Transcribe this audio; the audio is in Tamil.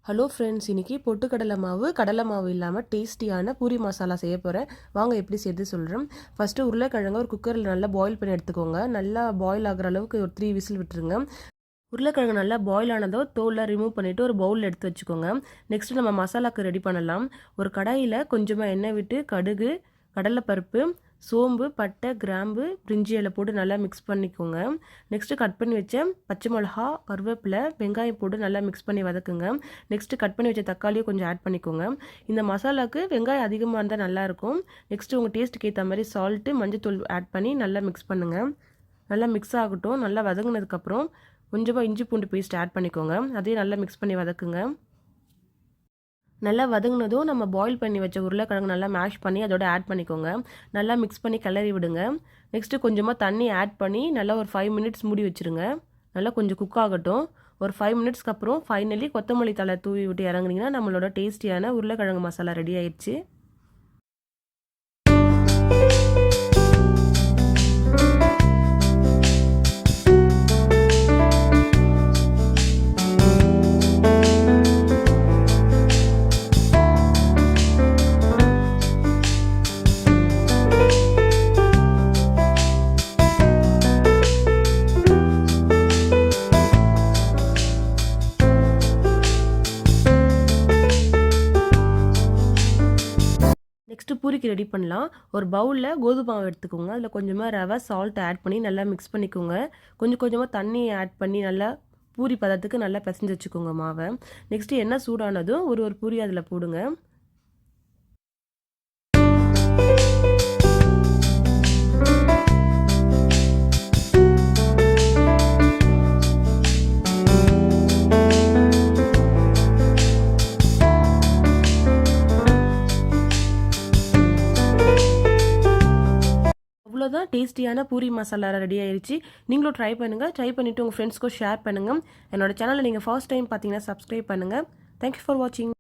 ஹலோ ஃப்ரெண்ட்ஸ், இன்றைக்கி கடலை மாவு இல்லாமல் டேஸ்டியான பூரி மசாலா செய்ய போகிறேன். வாங்க எப்படி செய்து சொல்கிறேன். ஃபஸ்ட்டு உருளைக்கிழங்கு ஒரு குக்கரில் நல்லா பாயில் பண்ணி எடுத்துக்கோங்க. நல்லா பாயில் ஆகிற அளவுக்கு ஒரு 3 விசில் விட்டுருங்க. உருளைக்கிழங்கு நல்லா பாயில் ஆனதோ தோலை ரிமூவ் பண்ணிவிட்டு ஒரு பவுலில் எடுத்து வச்சுக்கோங்க. நெக்ஸ்ட்டு நம்ம மசாலாவுக்கு ரெடி பண்ணலாம். ஒரு கடாயில் கொஞ்சமாக எண்ணெய் விட்டு கடுகு, கடலைப்பருப்பு, சோம்பு, பட்டை, கிராம்பு, பிரிஞ்சி இலை போட்டு நல்லா மிக்ஸ் பண்ணிக்கோங்க. நெக்ஸ்ட்டு கட் பண்ணி வச்ச பச்சை மிளகா, கருவேப்பிலை, வெங்காயம் போட்டு நல்லா மிக்ஸ் பண்ணி வதக்குங்க. நெக்ஸ்ட்டு கட் பண்ணி வச்ச தக்காளியும் கொஞ்சம் ஆட் பண்ணிக்கோங்க. இந்த மசாலாவுக்கு வெங்காயம் அதிகமாக இருந்தால் நல்லாயிருக்கும். நெக்ஸ்ட்டு உங்கள் டேஸ்ட்டுக்கு ஏற்ற மாதிரி சால்ட்டு, மஞ்சத்தூள் ஆட் பண்ணி நல்லா மிக்ஸ் பண்ணுங்கள். நல்லா மிக்ஸ் ஆகட்டும். நல்லா வதங்கினதுக்கப்புறம் கொஞ்சமாக இஞ்சி பூண்டு பேஸ்ட் ஆட் பண்ணிக்கோங்க. அதையும் நல்லா மிக்ஸ் பண்ணி வதக்குங்க. நல்லா வதங்கினதும் நம்ம பாயில் பண்ணி வச்ச உருளைக்கிழங்கு நல்லா மேஷ் பண்ணி அதோட ஆட் பண்ணிக்கோங்க. நல்லா மிக்ஸ் பண்ணி கிளறி விடுங்க. நெக்ஸ்ட்டு கொஞ்சமாக தண்ணி ஆட் பண்ணி நல்லா ஒரு 5 மினிட்ஸ் மூடி வச்சுருங்க. நல்லா கொஞ்சம் குக் ஆகட்டும். ஒரு 5 மினிட்ஸ்க்கு அப்புறம் ஃபைனலி கொத்தமல்லி தழை தூவி விட்டு இறங்குனீங்கன்னா நம்மளோட டேஸ்டியான உருளைக்கிழங்கு மசாலா ரெடி ஆயிடுச்சு. நெக்ஸ்ட்டு பூரிக்கு ரெடி பண்ணலாம். ஒரு பவுலில் கோதுமை மாவு எடுத்துக்கோங்க. அதில் கொஞ்சமாக ரவை, சால்ட் ஆட் பண்ணி நல்லா மிக்ஸ் பண்ணிக்கோங்க. கொஞ்சம் கொஞ்சமாக தண்ணி ஆட் பண்ணி நல்லா பூரி பதத்துக்கு நல்லா பிசைஞ்சு வச்சுக்கோங்க மாவை. நெக்ஸ்ட்டு எண்ணெய் சூடானதும் ஒரு பூரி அதில் போடுங்க. அவ்வளோதான், டேஸ்டியான பூரி மசாலா ரெடி ஆயிடுச்சு. நீங்களும் ட்ரை பண்ணுங்கள். ட்ரை பண்ணிவிட்டு உங்கள் ஃப்ரெண்ட்ஸ்க்கும் ஷேர் பண்ணுங்கள். என்னோட சேனலை நீங்கள் ஃபர்ஸ்ட் டைம் பார்த்தீங்கன்னா சப்ஸ்கிரைப் பண்ணுங்கள். தேங்க்யூ ஃபார் வாட்சிங்.